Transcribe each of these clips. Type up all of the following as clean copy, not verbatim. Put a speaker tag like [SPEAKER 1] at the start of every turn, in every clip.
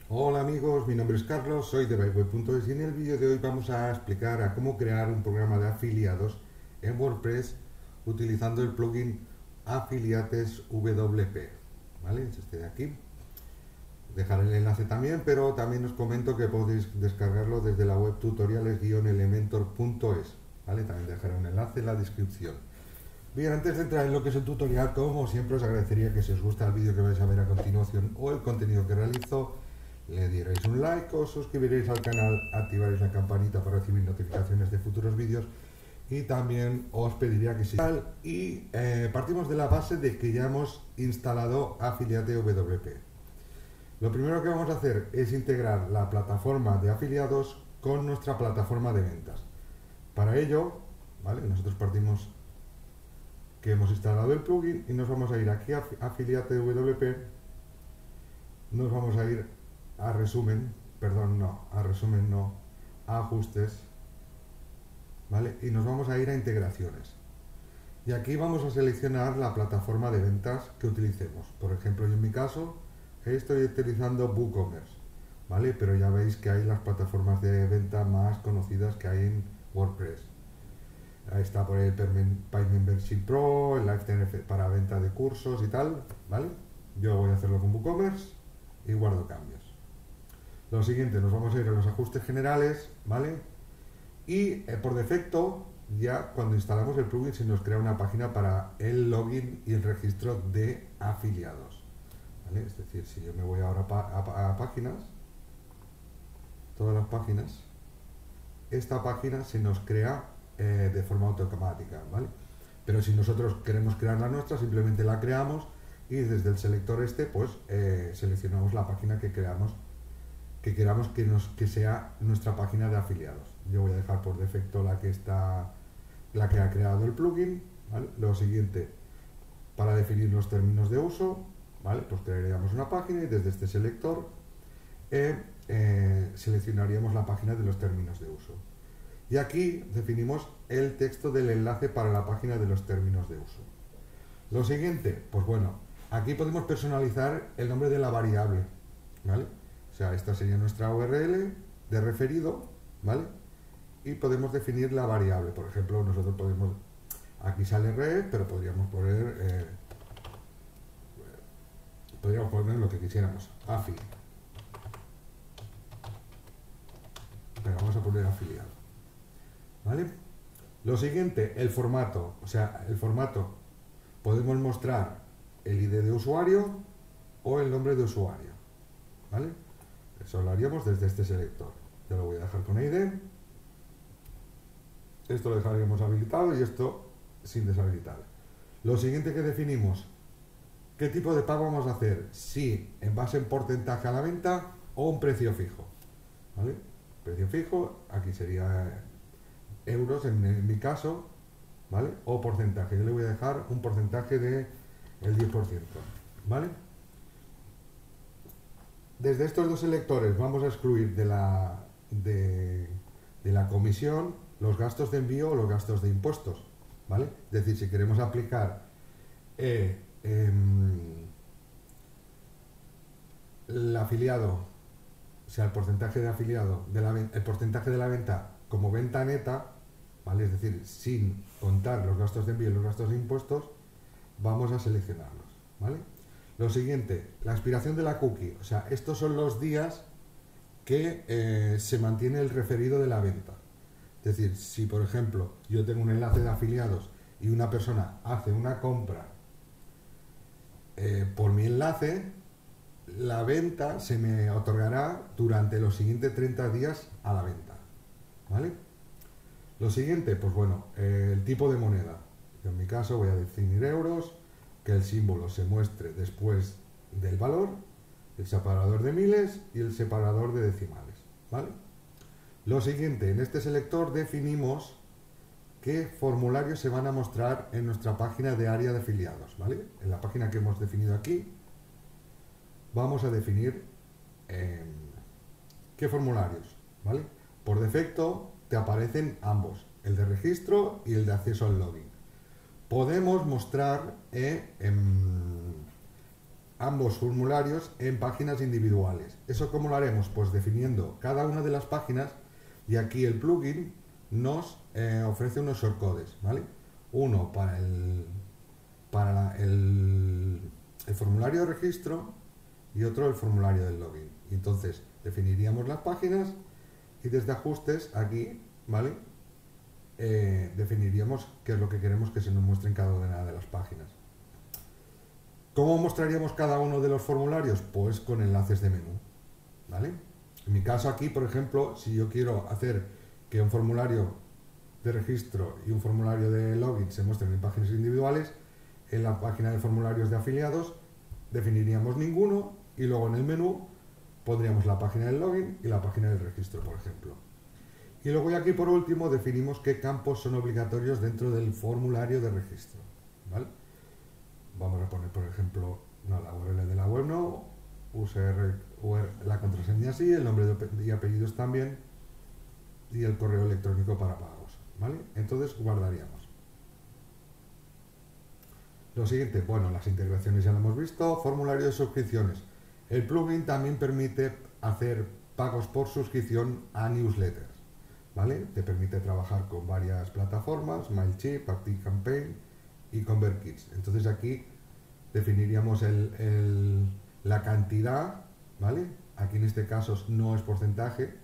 [SPEAKER 1] Hola amigos, mi nombre es Carlos, soy de byweb.es y en el vídeo de hoy vamos a explicar a cómo crear un programa de afiliados en WordPress utilizando el plugin Affiliates WP, ¿vale? Es este de aquí. Dejaré el enlace también, pero también os comento que podéis descargarlo desde la web tutoriales-elementor.es, ¿vale? También dejaré un enlace en la descripción. Bien, antes de entrar en lo que es el tutorial, como siempre os agradecería que si os gusta el vídeo que vais a ver a continuación o el contenido que realizo, le dierais un like, os suscribiréis al canal, activaréis la campanita para recibir notificaciones de futuros vídeos y también os pediría que partimos de la base de que ya hemos instalado Affiliate WP. Lo primero que vamos a hacer es integrar la plataforma de afiliados con nuestra plataforma de ventas. Para ello, ¿vale? Nosotros partimos que hemos instalado el plugin y nos vamos a ir aquí a Affiliate WP, nos vamos a ir a a ajustes, ¿vale? Y nos vamos a ir a integraciones. Y aquí vamos a seleccionar la plataforma de ventas que utilicemos. Por ejemplo, yo en mi caso estoy utilizando WooCommerce, ¿vale? Pero ya veis que hay las plataformas de venta más conocidas que hay en WordPress. Ahí está por el PyMembership Pro, el LiveTNF para venta de cursos y tal, ¿vale? Yo voy a hacerlo con WooCommerce y guardo cambios. Lo siguiente, nos vamos a ir a los ajustes generales, ¿vale? Y por defecto, ya cuando instalamos el plugin se nos crea una página para el login y el registro de afiliados, ¿vale? Es decir, si yo me voy ahora a páginas, todas las páginas, esta página se nos crea de forma automática, ¿vale? Pero si nosotros queremos crear la nuestra, simplemente la creamos y desde el selector pues seleccionamos la página que queramos que sea nuestra página de afiliados. Yo voy a dejar por defecto la que ha creado el plugin, ¿vale? Lo siguiente, para definir los términos de uso, ¿vale? Pues crearíamos una página y desde este selector seleccionaríamos la página de los términos de uso. Y aquí definimos el texto del enlace para la página de los términos de uso. Lo siguiente, pues bueno, aquí podemos personalizar el nombre de la variable, ¿vale? O sea, esta sería nuestra URL de referido, ¿vale? Y podemos definir la variable. Por ejemplo, nosotros podemos, aquí sale red, pero podríamos poner lo que quisiéramos, afi. Pero vamos a poner afiliado, ¿vale? Lo siguiente, el formato. O sea, el formato, podemos mostrar el ID de usuario o el nombre de usuario, ¿vale? Eso lo haríamos desde este selector. Yo lo voy a dejar con ID. Esto lo dejaríamos habilitado y esto sin deshabilitar. Lo siguiente que definimos, ¿qué tipo de pago vamos a hacer? Si en base en porcentaje a la venta o un precio fijo, ¿vale? Precio fijo, aquí sería euros en mi caso, ¿vale? O porcentaje. Yo le voy a dejar un porcentaje de el 10%, ¿vale? Desde estos dos selectores vamos a excluir de la comisión los gastos de envío o los gastos de impuestos, ¿vale? Es decir, si queremos aplicar el afiliado, o sea, el porcentaje de afiliado, el porcentaje de la venta como venta neta, ¿vale? Es decir, sin contar los gastos de envío y los gastos de impuestos, vamos a seleccionarlos, ¿vale? Lo siguiente, la expiración de la cookie. O sea, estos son los días que se mantiene el referido de la venta. Es decir, si por ejemplo yo tengo un enlace de afiliados y una persona hace una compra por mi enlace, la venta se me otorgará durante los siguientes 30 días a la venta, ¿vale? Lo siguiente, pues bueno, el tipo de moneda. Yo en mi caso voy a definir euros, que el símbolo se muestre después del valor, el separador de miles y el separador de decimales, ¿vale? Lo siguiente, en este selector definimos qué formularios se van a mostrar en nuestra página de área de afiliados, ¿vale? En la página que hemos definido aquí, vamos a definir qué formularios, ¿vale? Por defecto te aparecen ambos, el de registro y el de acceso al login. Podemos mostrar ambos formularios en páginas individuales. ¿Eso cómo lo haremos? Pues definiendo cada una de las páginas, y aquí el plugin nos ofrece unos shortcodes, ¿vale? Uno para el formulario de registro y otro el formulario del login. Y entonces definiríamos las páginas y desde ajustes aquí, ¿vale? Definiríamos qué es lo que queremos que se nos muestre en cada una de las páginas. ¿Cómo mostraríamos cada uno de los formularios? Pues con enlaces de menú, ¿vale? En mi caso aquí, por ejemplo, si yo quiero hacer que un formulario de registro y un formulario de login se muestren en páginas individuales, en la página de formularios de afiliados definiríamos ninguno y luego en el menú pondríamos la página del login y la página del registro, por ejemplo. Y luego aquí por último definimos qué campos son obligatorios dentro del formulario de registro, ¿vale? Vamos a poner, por ejemplo, no, la URL de la web no, la contraseña sí, el nombre y apellidos también, y el correo electrónico para pagos, ¿vale? Entonces guardaríamos. Lo siguiente, bueno, las integraciones ya lo hemos visto, formulario de suscripciones. El plugin también permite hacer pagos por suscripción a newsletters, ¿vale? Te permite trabajar con varias plataformas, MailChimp, ActiveCampaign y ConvertKit. Entonces aquí definiríamos la cantidad, ¿vale? Aquí en este caso no es porcentaje,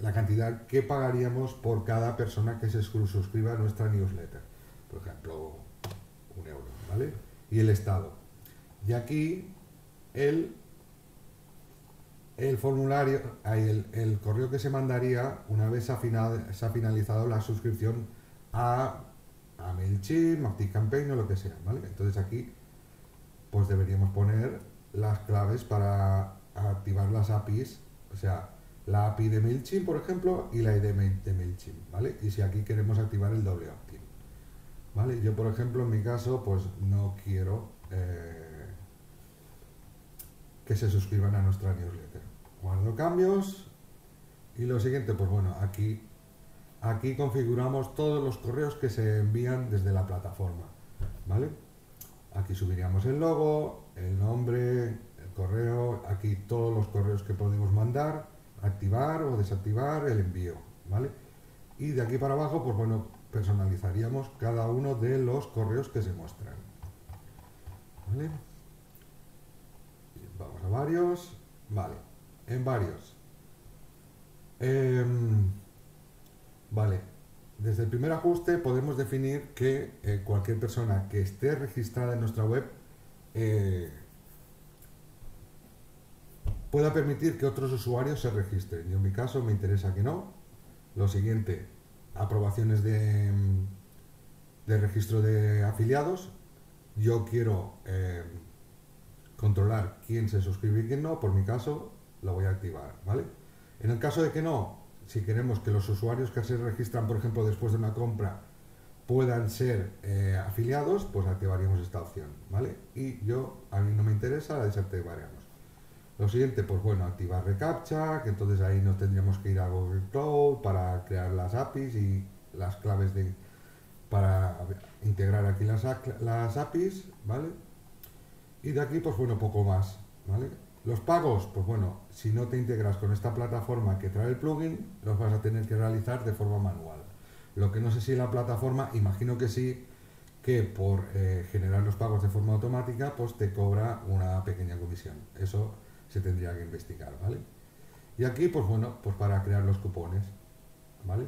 [SPEAKER 1] la cantidad que pagaríamos por cada persona que se suscriba a nuestra newsletter. Por ejemplo, 1 euro, ¿vale? Y el estado. Y aquí el formulario, el correo que se mandaría una vez se ha finalizado la suscripción a MailChimp, ActiveCampaign o lo que sea, ¿vale? Entonces aquí pues deberíamos poner las claves para activar las APIs, o sea, la API de MailChimp, por ejemplo, y la ID de MailChimp, ¿vale? Y si aquí queremos activar el doble opt-in, ¿vale? Yo, por ejemplo, en mi caso, pues no quiero que se suscriban a nuestra newsletter. Guardo cambios y lo siguiente, pues bueno, aquí configuramos todos los correos que se envían desde la plataforma, ¿vale? Aquí subiríamos el logo, el nombre, el correo, aquí todos los correos que podemos mandar, activar o desactivar el envío, ¿vale? Y de aquí para abajo, pues bueno, personalizaríamos cada uno de los correos que se muestran, ¿vale? Vamos a varios, vale, en varios. Vale, desde el primer ajuste podemos definir que cualquier persona que esté registrada en nuestra web pueda permitir que otros usuarios se registren. Yo en mi caso me interesa que no. Lo siguiente, aprobaciones de registro de afiliados. Yo quiero controlar quién se suscribe y quién no. Por mi caso lo voy a activar, ¿vale? En el caso de que no, si queremos que los usuarios que se registran, por ejemplo, después de una compra, puedan ser afiliados, pues activaríamos esta opción, ¿vale? Y a mí no me interesa, la desactivaremos. Lo siguiente, pues bueno, activar reCAPTCHA, que entonces ahí nos tendríamos que ir a Google Cloud para crear las APIs y las claves para integrar aquí las APIs, ¿vale? Y de aquí, pues bueno, poco más, ¿vale? Los pagos, pues bueno, si no te integras con esta plataforma que trae el plugin, los vas a tener que realizar de forma manual. Lo que no sé si la plataforma, imagino que sí, que por generar los pagos de forma automática, pues te cobra una pequeña comisión. Eso se tendría que investigar, ¿vale? Y aquí, pues bueno, pues para crear los cupones, ¿vale?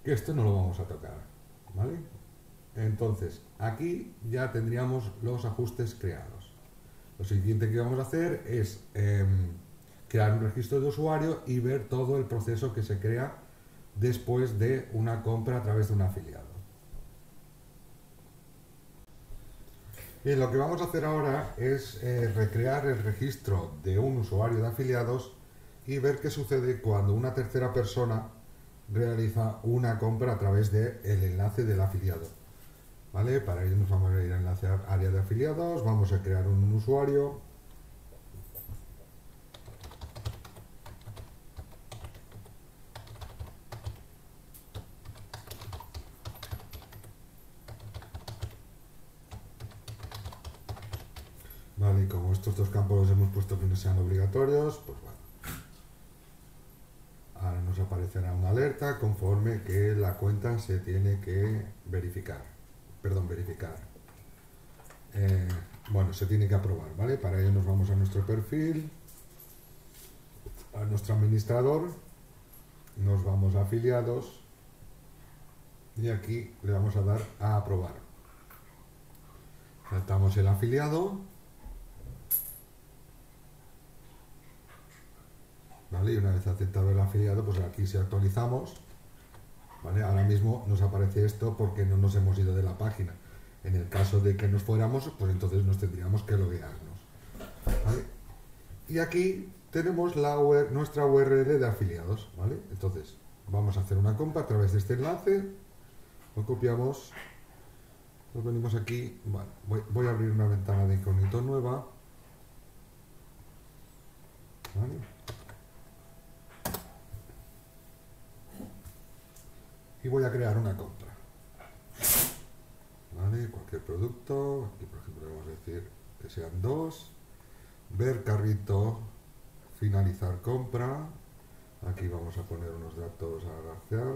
[SPEAKER 1] Que esto no lo vamos a tocar, ¿vale? Entonces, aquí ya tendríamos los ajustes creados. Lo siguiente que vamos a hacer es crear un registro de usuario y ver todo el proceso que se crea después de una compra a través de un afiliado. Bien, lo que vamos a hacer ahora es recrear el registro de un usuario de afiliados y ver qué sucede cuando una tercera persona realiza una compra a través del enlace del afiliado. ¿Vale? Para ello nos vamos a ir a enlace área de afiliados, vamos a crear un usuario. Y como estos dos campos los hemos puesto que no sean obligatorios, pues bueno. Ahora nos aparecerá una alerta conforme que la cuenta se tiene que verificar. Perdón, verificar. Bueno, se tiene que aprobar, ¿vale? Para ello nos vamos a nuestro perfil, a nuestro administrador, nos vamos a afiliados y aquí le vamos a dar a aprobar. Saltamos el afiliado, ¿vale? Y una vez aceptado el afiliado, pues aquí si actualizamos, ¿vale? Ahora mismo nos aparece esto porque no nos hemos ido de la página. En el caso de que nos fuéramos, pues entonces nos tendríamos que loguearnos, ¿vale? Y aquí tenemos nuestra URL de afiliados, ¿vale? Entonces vamos a hacer una compra a través de este enlace, lo copiamos, nos venimos aquí, bueno, voy a abrir una ventana de incógnito nueva, ¿vale? Y voy a crear una compra, ¿vale? Cualquier producto, aquí por ejemplo vamos a decir que sean 2, ver carrito, finalizar compra, aquí vamos a poner unos datos a rastrear,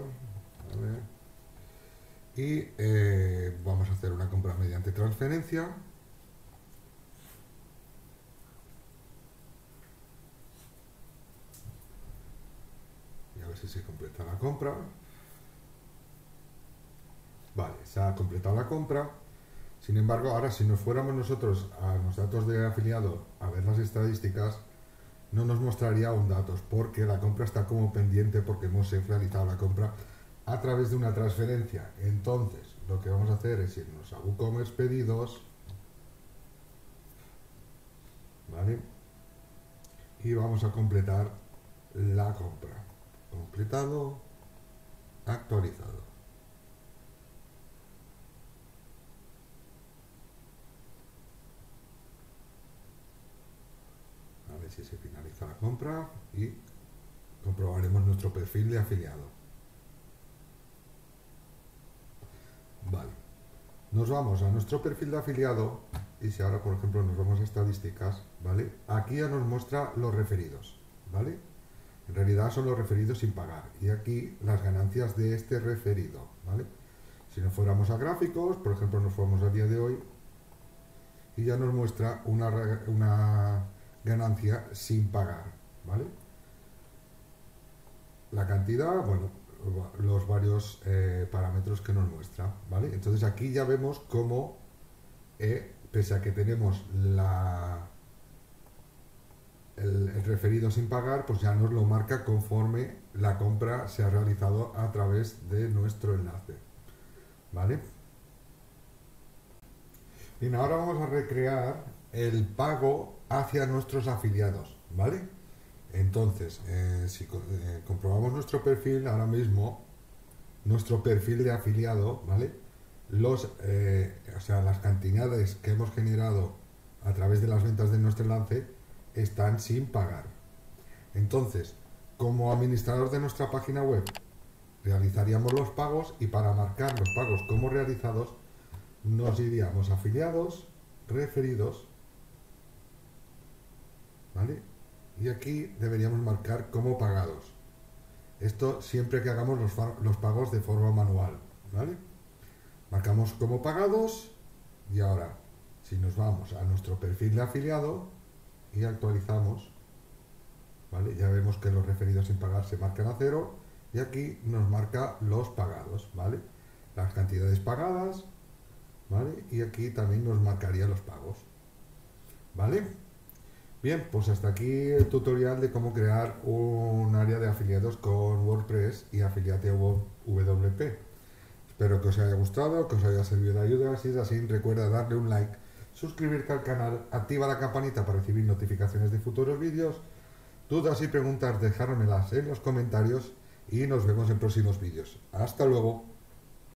[SPEAKER 1] ¿vale? Y vamos a hacer una compra mediante transferencia, y a ver si se completa la compra. Vale, se ha completado la compra. Sin embargo, ahora si nos fuéramos nosotros a los datos de afiliado a ver las estadísticas, no nos mostraría aún datos porque la compra está como pendiente porque hemos realizado la compra a través de una transferencia. Entonces, lo que vamos a hacer es irnos a WooCommerce pedidos, ¿vale? Y vamos a completar la compra. Completado, actualizado. A ver si se finaliza la compra y comprobaremos nuestro perfil de afiliado. Vale, nos vamos a nuestro perfil de afiliado y si ahora por ejemplo nos vamos a estadísticas, ¿vale? Aquí ya nos muestra los referidos, ¿vale? En realidad son los referidos sin pagar y aquí las ganancias de este referido, ¿vale? Si nos fuéramos a gráficos, por ejemplo nos fuéramos al día de hoy y ya nos muestra una ganancia sin pagar, ¿vale? La cantidad, bueno, los varios parámetros que nos muestra, ¿vale? Entonces aquí ya vemos cómo, pese a que tenemos el referido sin pagar, pues ya nos lo marca conforme la compra se ha realizado a través de nuestro enlace, ¿vale? Bien, ahora vamos a recrear el pago hacia nuestros afiliados, ¿vale? Entonces, si comprobamos nuestro perfil, ahora mismo, nuestro perfil de afiliado, ¿vale? O sea, las cantidades que hemos generado a través de las ventas de nuestro enlace están sin pagar. Entonces, como administrador de nuestra página web, realizaríamos los pagos y para marcar los pagos como realizados, nos iríamos a afiliados, referidos, ¿vale? Y aquí deberíamos marcar como pagados. Esto siempre que hagamos los pagos de forma manual, ¿vale? Marcamos como pagados y ahora, si nos vamos a nuestro perfil de afiliado y actualizamos, ¿vale? Ya vemos que los referidos sin pagar se marcan a 0 y aquí nos marca los pagados, ¿vale? Las cantidades pagadas, ¿vale? Y aquí también nos marcaría los pagos, ¿vale? Bien, pues hasta aquí el tutorial de cómo crear un área de afiliados con WordPress y Affiliate WP. Espero que os haya gustado, que os haya servido de ayuda. Si es así, recuerda darle un like, suscribirte al canal, activa la campanita para recibir notificaciones de futuros vídeos. Dudas y preguntas, dejármelas en los comentarios y nos vemos en próximos vídeos. Hasta luego.